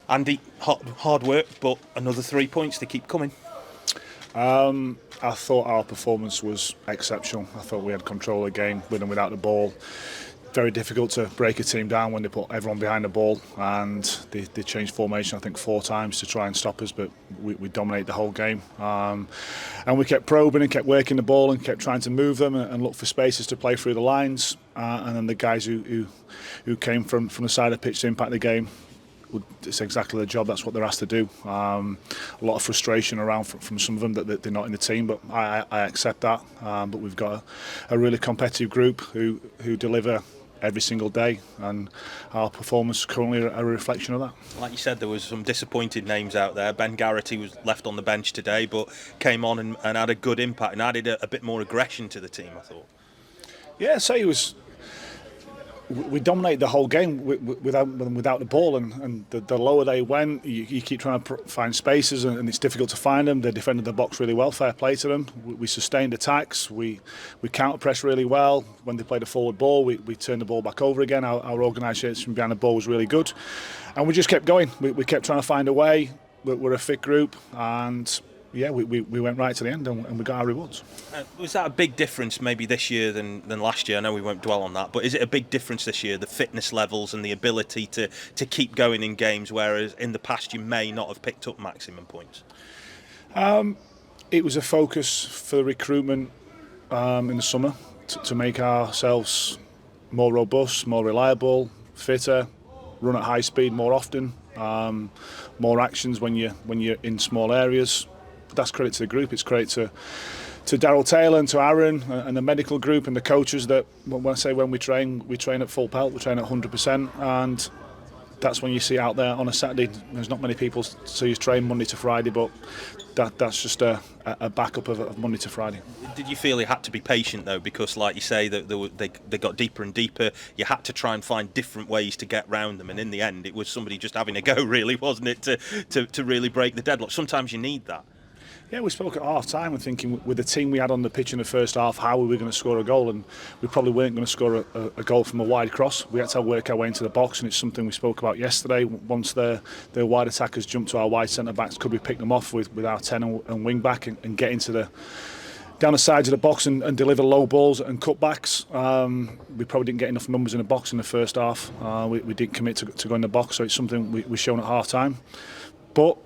Andy, hard work, but another 3 points to keep coming. I thought our performance was exceptional. I thought we had control of the game with and without the ball. Very difficult to break a team down when they put everyone behind the ball, and they changed formation I think 4 times to try and stop us, but we dominated the whole game, and we kept probing and kept working the ball and kept trying to move them and look for spaces to play through the lines, and then the guys who came from the side of the pitch to impact the game, it's exactly their job. That's what they're asked to do. A lot of frustration around from some of them that they're not in the team, but I accept that. But we've got a really competitive group who deliver every single day, and our performance is currently a reflection of that. Like you said, there was some disappointed names out there. Ben Garrity was left on the bench today, but came on and had a good impact and added a bit more aggression to the team, I thought. Yeah, so he was. We dominated the whole game without the ball, and the lower they went, you keep trying to find spaces, and it's difficult to find them. They defended the box really well, fair play to them. We sustained attacks, we counter-pressed really well. When they played a forward ball, we turned the ball back over again. Our organisation behind the ball was really good, and we just kept going. We kept trying to find a way. We're a fit group, and yeah, we went right to the end, and we got our rewards. Was that a big difference maybe this year than last year? I know we won't dwell on that, but is it a big difference this year, the fitness levels and the ability to keep going in games, whereas in the past you may not have picked up maximum points? It was a focus for the recruitment in the summer to make ourselves more robust, more reliable, fitter, run at high speed more often, more actions when you're in small areas. That's credit to the group. It's credit to Daryl Taylor and to Aaron and the medical group and the coaches that when we train at full pelt, we train at 100%, and that's when you see out there on a Saturday. There's not many people see us train Monday to Friday, but that's just a backup of Monday to Friday. Did you feel you had to be patient though, because like you say that they got deeper and deeper? You had to try and find different ways to get round them, and in the end it was somebody just having a go, really, wasn't it, to really break the deadlock? Sometimes you need that. Yeah, we spoke at half time and thinking with the team we had on the pitch in the first half, how were we going to score a goal? And we probably weren't going to score a goal from a wide cross. We had to work our way into the box, and it's something we spoke about yesterday. Once their wide attackers jumped to our wide centre backs, could we pick them off with our 10 and wing back and get into down the sides of the box and deliver low balls and cutbacks? We probably didn't get enough numbers in the box in the first half. We didn't commit to go in the box, so it's something we've shown at half time. But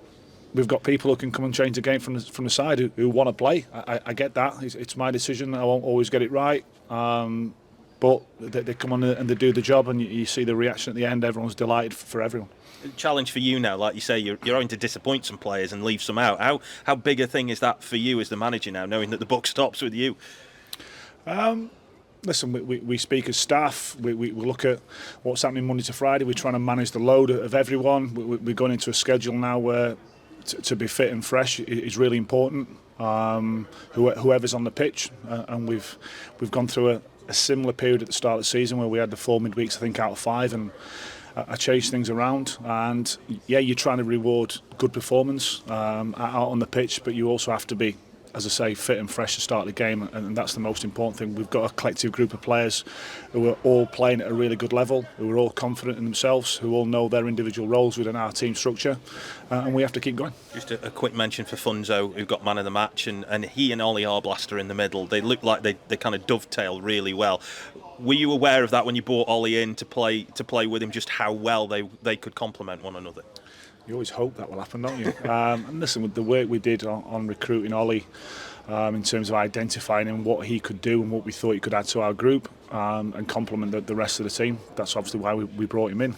we've got people who can come and change the game from the side who want to play. I get that. It's my decision. I won't always get it right. But they come on and they do the job, and you see the reaction at the end. Everyone's delighted for everyone. Challenge for you now, like you say, you're having to disappoint some players and leave some out. How big a thing is that for you as the manager now, knowing that the buck stops with you? Listen, we speak as staff. We look at what's happening Monday to Friday. We're trying to manage the load of everyone. We're going into a schedule now where to be fit and fresh is really important. Whoever's on the pitch, and we've gone through a similar period at the start of the season where we had the 4 midweeks, I think, out of 5, and I changed things around. And yeah, you're trying to reward good performance out on the pitch, but you also have to be, as I say, fit and fresh to start the game, and that's the most important thing. We've got a collective group of players who are all playing at a really good level, who are all confident in themselves, who all know their individual roles within our team structure, and we have to keep going. Just a quick mention for Funzo, who got man of the match, and he and Ollie Arblaster in the middle. They look like they kind of dovetail really well. Were you aware of that when you brought Ollie in to play with him, just how well they could complement one another? You always hope that will happen, don't you? And listen, with the work we did on recruiting Ollie, in terms of identifying him, what he could do and what we thought he could add to our group, and complement the rest of the team. That's obviously why we brought him in.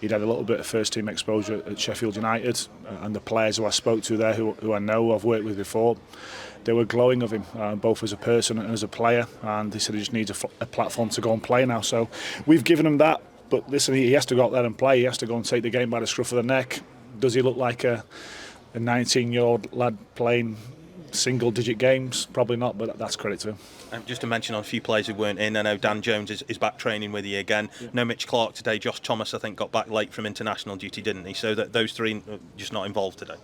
He'd had a little bit of first team exposure at Sheffield United, and the players who I spoke to there, who I know I've worked with before, they were glowing of him, both as a person and as a player, and they said he just needs a platform to go and play now. So we've given him that. But listen, he has to go out there and play. He has to go and take the game by the scruff of the neck. Does he look like a 19-year-old lad playing single-digit games? Probably not, but that's credit to him. Just to mention on a few players who weren't in, I know Dan Jones is back training with you again. Yeah. No Mitch Clark today. Josh Thomas, I think, got back late from international duty, didn't he? So that those three are just not involved today.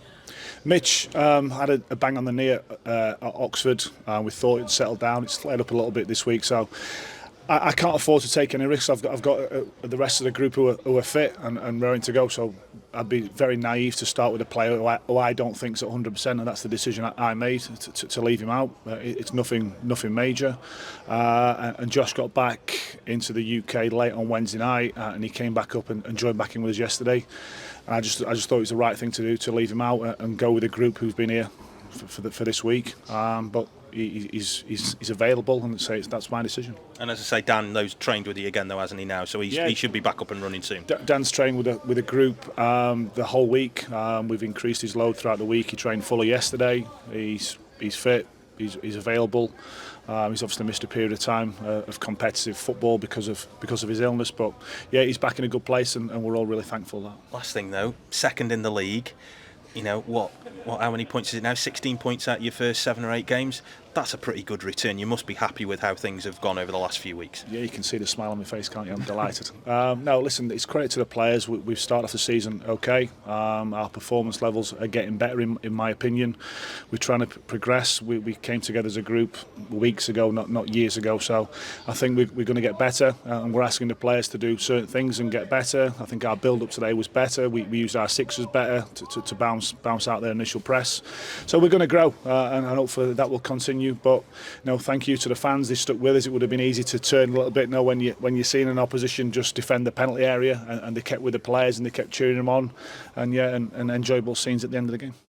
Mitch had a bang on the knee at Oxford. We thought it'd settled down. It's flared up a little bit this week, so I can't afford to take any risks. I've got the rest of the group who are fit and raring to go. So I'd be very naive to start with a player who I don't think's at 100%, and that's the decision I made to leave him out. It's nothing major. And Josh got back into the UK late on Wednesday night, and he came back up and joined back in with us yesterday. And I just thought it was the right thing to do, to leave him out and go with a group who's been here for this week. But he's available, and that's my decision. And as I say, Dan knows trained with you again though, hasn't he now? So he should be back up and running soon. Dan's trained with a group the whole week. We've increased his load throughout the week. He trained fully yesterday. He's fit. He's available. He's obviously missed a period of time of competitive football because of his illness, but yeah, he's back in a good place, and we're all really thankful for that. Last thing though, second in the league. You know how many points is it now? 16 points out of your first 7 or 8 games. That's a pretty good return. You must be happy with how things have gone over the last few weeks. Yeah, you can see the smile on my face, can't you? I'm delighted. No, listen, it's credit to the players. We've started off the season okay. Our performance levels are getting better, in my opinion. We're trying to progress. We came together as a group weeks ago, not years ago. So I think we're going to get better, and we're asking the players to do certain things and get better. I think our build-up today was better. We used our sixers better to bounce out their initial press. So we're going to grow, and hopefully that will continue. But thank you to the fans. They stuck with us. It would have been easy to turn a little bit when you're seeing an opposition just defend the penalty area, and they kept with the players and they kept cheering them on, and enjoyable scenes at the end of the game.